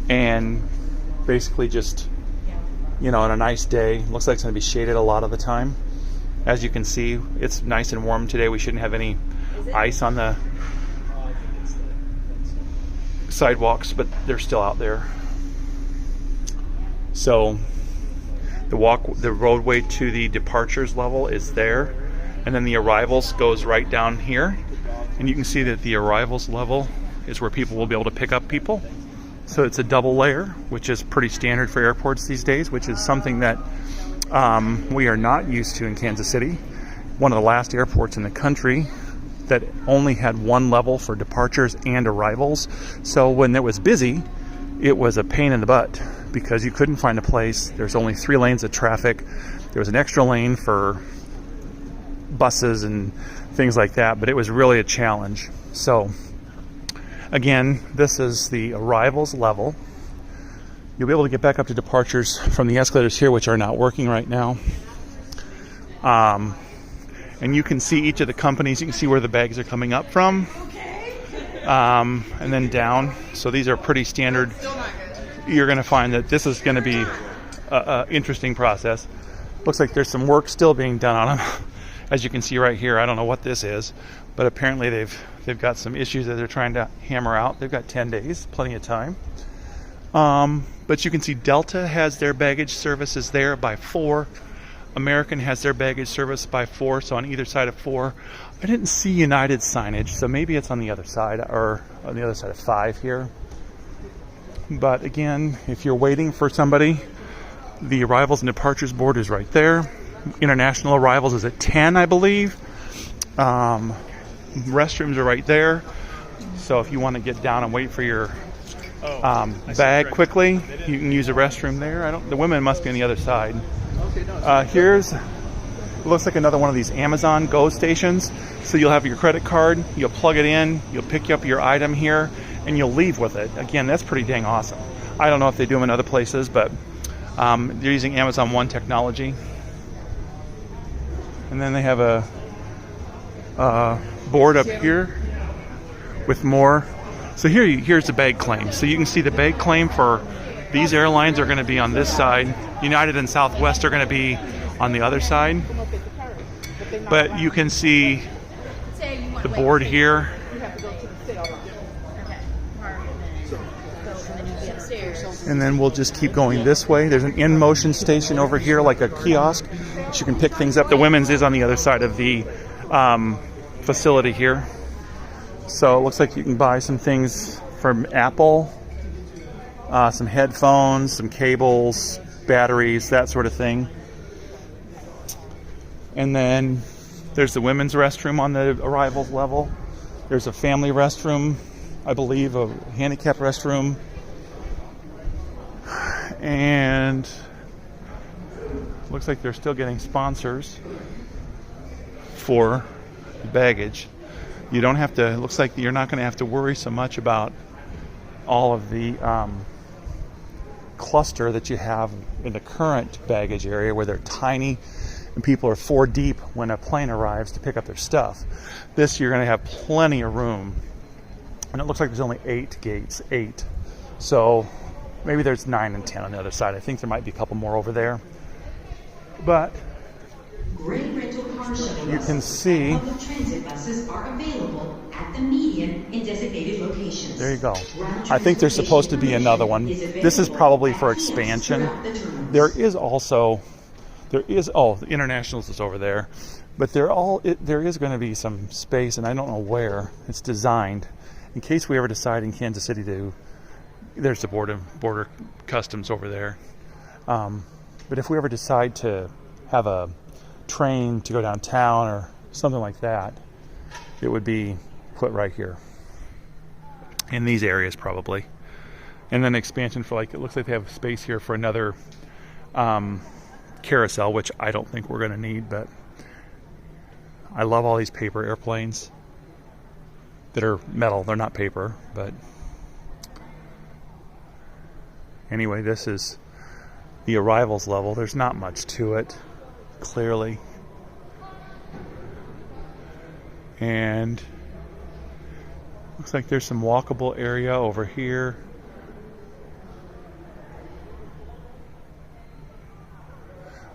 [SPEAKER 1] and basically just, you know, on a nice day, looks like it's going to be shaded a lot of the time. As you can see, it's nice and warm today. We shouldn't have any ice on the sidewalks, but they're still out there. So the roadway to the departures level is there, and then the arrivals goes right down here. And you can see that the arrivals level is where people will be able to pick up people. So it's a double layer, which is pretty standard for airports these days, which is something that we are not used to in Kansas City. One of the last airports in the country that only had one level for departures and arrivals. So when it was busy, it was a pain in the butt because you couldn't find a place. There's only 3 lanes of traffic. There was an extra lane for buses and things like that, but it was really a challenge. So again, this is the arrivals level. You'll be able to get back up to departures from the escalators here, which are not working right now. And you can see each of the companies. You can see where the bags are coming up from. And then down. So these are pretty standard. You're going to find that this is going to be an interesting process. Looks like there's some work still being done on them. As you can see right here, I don't know what this is, but apparently they've got some issues that they're trying to hammer out. They've got 10 days, plenty of time. But you can see Delta has their baggage services there by 4. American has their baggage service by 4, so on either side of 4. I didn't see United signage, so maybe it's on the other side, or on the other side of 5 here. But again, if you're waiting for somebody, the arrivals and departures board is right there. International arrivals is at 10, I believe. Restrooms are right there. So if you want to get down and wait for your bag quickly, you can use a restroom there. The women must be on the other side. It looks like another one of these Amazon Go stations. So you'll have your credit card, you'll plug it in, you'll pick up your item here, and you'll leave with it. Again, that's pretty dang awesome. I don't know if they do them in other places, but they're using Amazon One technology. And then they have a board up here with more. So here's the bag claim. So you can see the bag claim for these airlines are going to be on this side. United and Southwest are going to be on the other side. But you can see the board here. And then we'll just keep going this way. There's an in-motion station over here, like a kiosk, that you can pick things up. The women's is on the other side of the facility here. So it looks like you can buy some things from Apple, some headphones, some cables, batteries, that sort of thing. And then there's the women's restroom on the arrivals level. There's a family restroom, I believe, a handicap restroom. And looks like they're still getting sponsors for the baggage. You don't have to, it looks like you're not going to have to worry so much about all of the cluster that you have in the current baggage area where they're tiny and people are 4 deep when a plane arrives to pick up their stuff. This, you're going to have plenty of room. And it looks like there's only 8 gates, 8. So maybe there's 9 and 10 on the other side. I think there might be a couple more over there. But you can see
[SPEAKER 7] public transit buses are available at the median in designated locations.
[SPEAKER 1] There you go. I think there's supposed to be another one. This is probably for expansion. There is the Internationals is over there, but there is going to be some space, and I don't know where it's designed in case we ever decide in Kansas City there's the border customs over there. But if we ever decide to have a train to go downtown or something like that, it would be put right here in these areas probably. And then expansion for, like, it looks like they have space here for another carousel, which I don't think we're going to need, but I love all these paper airplanes that are metal. They're not paper, but anyway, this is the arrivals level. There's not much to it, clearly. And looks like there's some walkable area over here.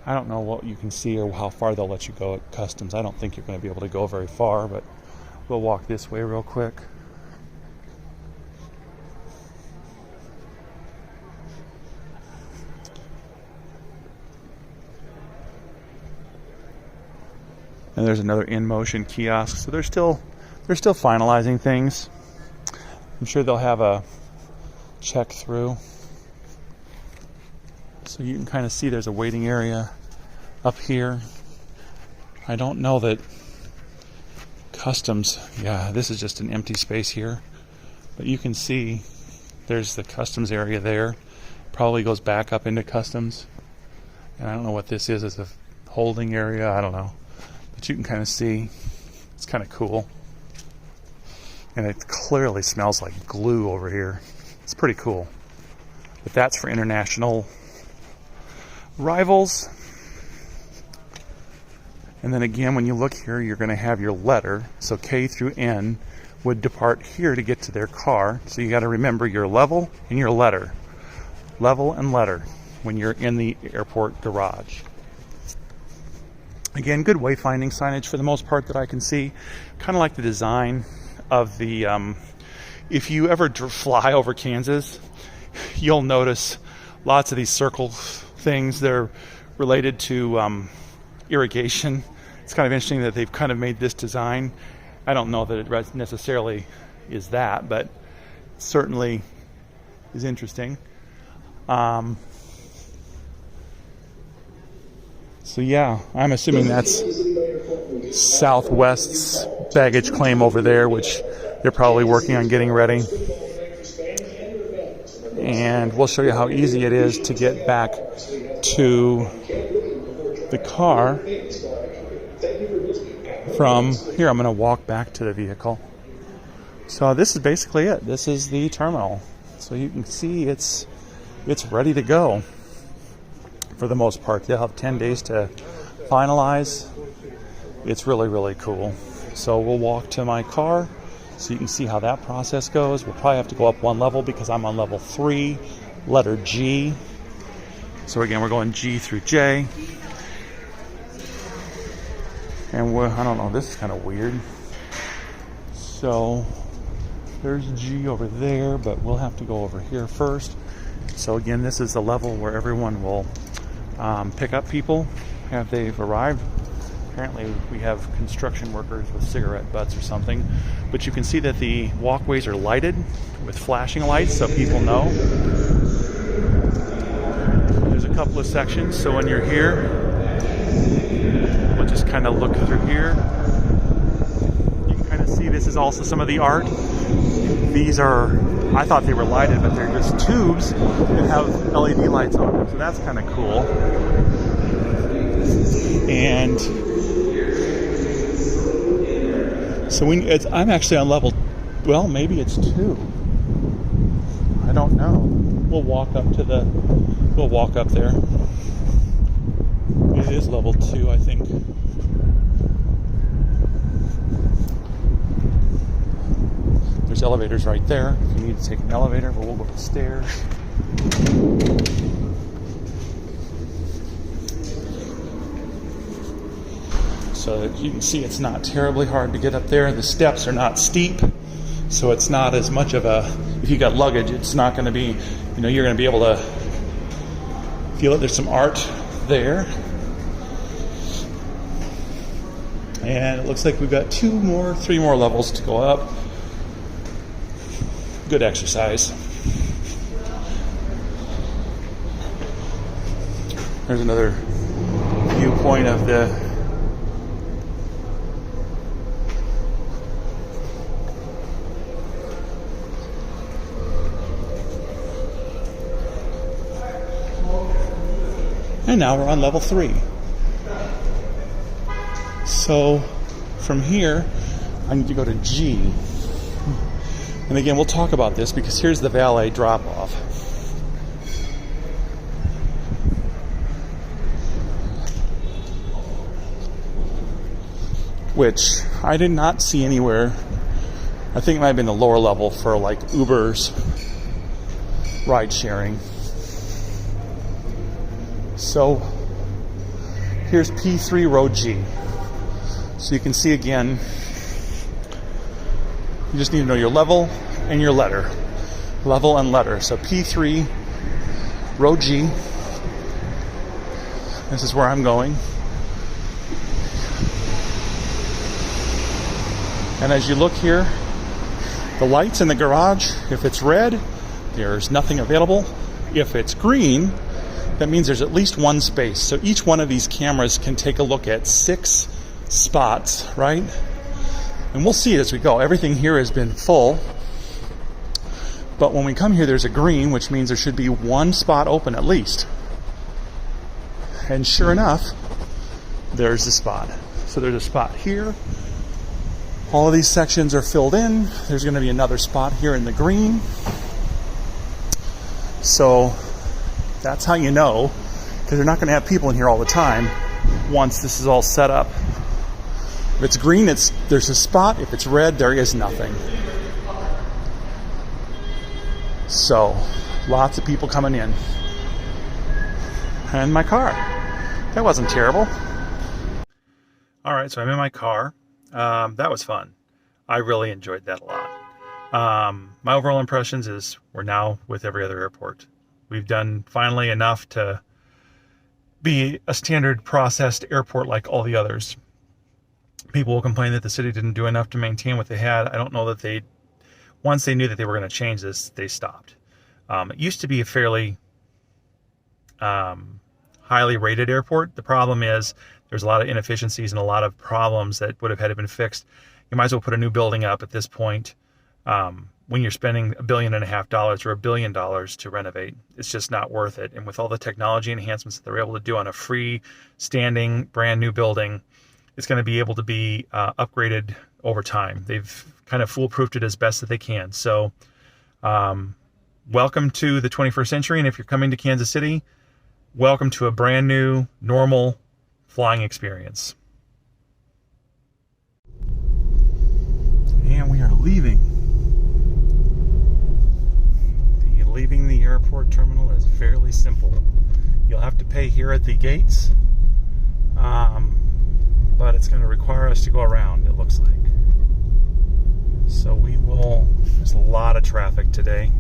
[SPEAKER 1] I don't know what you can see or how far they'll let you go at customs. I don't think you're going to be able to go very far, but we'll walk this way real quick. And there's another in-motion kiosk. So they're still finalizing things. I'm sure they'll have a check through. So you can kind of see there's a waiting area up here. I don't know that customs, yeah, this is just an empty space here. But you can see there's the customs area there. Probably goes back up into customs. And I don't know what this is. It's a holding area. I don't know. But you can kind of see it's kind of cool. And it clearly smells like glue over here. It's pretty cool. But that's for international arrivals. And then again, when you look here, you're going to have your letter. So K through N would depart here to get to their car. So you got to remember your level and your letter. Level and letter when you're in the airport garage. Again, good wayfinding signage for the most part that I can see. Kind of like the design of the, if you ever fly over Kansas, you'll notice lots of these circle things. They're related to irrigation. It's kind of interesting that they've kind of made this design. I don't know that it necessarily is that, but certainly is interesting. So yeah, I'm assuming that's Southwest's baggage claim over there, which they're probably working on getting ready. And we'll show you how easy it is to get back to the car from here. I'm going to walk back to the vehicle. So this is basically it. This is the terminal. So you can see it's ready to go for the most part. They'll have 10 days to finalize. It's really, really cool. So we'll walk to my car so you can see how that process goes. We'll probably have to go up one level because I'm on level 3, letter G. So again, we're going G through J. And I don't know, this is kind of weird. So there's G over there, but we'll have to go over here first. So again, this is the level where everyone will pick up people if they've arrived. Apparently we have construction workers with cigarette butts or something. But you can see that the walkways are lighted with flashing lights so people know. There's a couple of sections, so when you're here, we'll just kind of look through here. You can kind of see this is also some of the art. These are, I thought they were lighted, but they're just tubes that have LED lights on them, so that's kind of cool. And so I'm actually on level, well, maybe it's 2. I don't know. We'll walk up there. It is level 2, I think. There's elevators right there. If you need to take an elevator, but we'll go upstairs. So that you can see it's not terribly hard to get up there. The steps are not steep, so it's not as much of a, if you got luggage, it's not going to be, you're going to be able to feel it. There's some art there. And it looks like we've got 3 more levels to go up. Good exercise. There's another viewpoint of the And now we're on level 3. So from here, I need to go to G. And again, we'll talk about this because here's the valet drop-off. Which I did not see anywhere. I think it might have been the lower level for like Uber's ride sharing. So here's P3 row G. So you can see again, you just need to know your level and your letter. Level and letter. So P3 row G. This is where I'm going. And as you look here, the lights in the garage, if it's red, there's nothing available. If it's green, that means there's at least one space. So each one of these cameras can take a look at 6 spots, right? And we'll see it as we go. Everything here has been full. But when we come here, there's a green, which means there should be one spot open at least. And sure enough, there's the spot. So there's a spot here. All of these sections are filled in. There's going to be another spot here in the green. So that's how you know, because they're not going to have people in here all the time once this is all set up. If it's green, there's a spot. If it's red, there is nothing. So lots of people coming in. And my car. That wasn't terrible. All right, so I'm in my car. That was fun. I really enjoyed that a lot. My overall impressions is we're now with every other airport. We've done finally enough to be a standard processed airport like all the others. People will complain that the city didn't do enough to maintain what they had. I don't know that once they knew that they were going to change this, they stopped. It used to be a fairly highly rated airport. The problem is there's a lot of inefficiencies and a lot of problems that would have had to been fixed. You might as well put a new building up at this point when you're spending $1.5 billion or $1 billion to renovate. It's just not worth it. And with all the technology enhancements that they're able to do on a free-standing, brand new building, it's going to be able to be upgraded over time. They've kind of foolproofed it as best that they can. So welcome to the 21st century. And if you're coming to Kansas City, welcome to a brand new, normal flying experience. And we are leaving. Leaving the airport terminal is fairly simple. You'll have to pay here at the gates, but it's going to require us to go around, it looks like. So there's a lot of traffic today.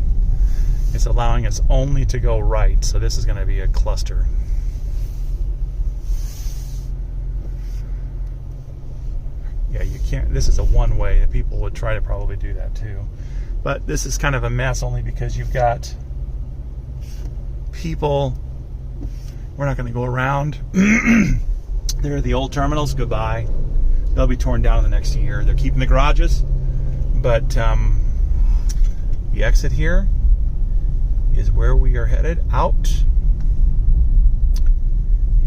[SPEAKER 1] It's allowing us only to go right, so this is going to be a cluster. Yeah, you can't, this is a one-way. People would try to probably do that too. But this is kind of a mess only because you've got people. We're not going to go around. There are the old terminals. Goodbye. They'll be torn down in the next year. They're keeping the garages. But the exit here is where we are headed out.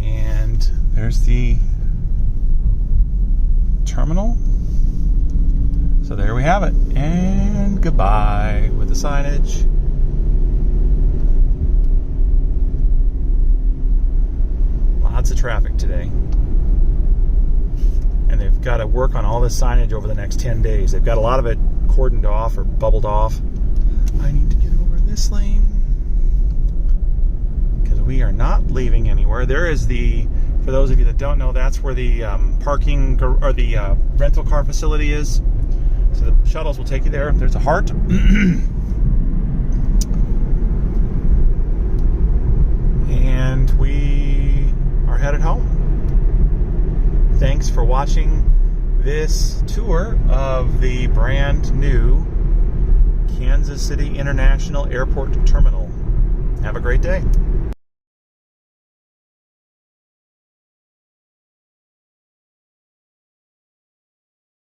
[SPEAKER 1] And there's the terminal. So there we have it. And goodbye with the signage. Lots of traffic today. And they've got to work on all this signage over the next 10 days. They've got a lot of it cordoned off or bubbled off. I need to get over this lane because we are not leaving anywhere. There is for those of you that don't know, that's where the parking or the rental car facility is. So the shuttles will take you there. There's a heart. And we are headed home. Thanks for watching this tour of the brand new Kansas City International Airport Terminal. Have a great day.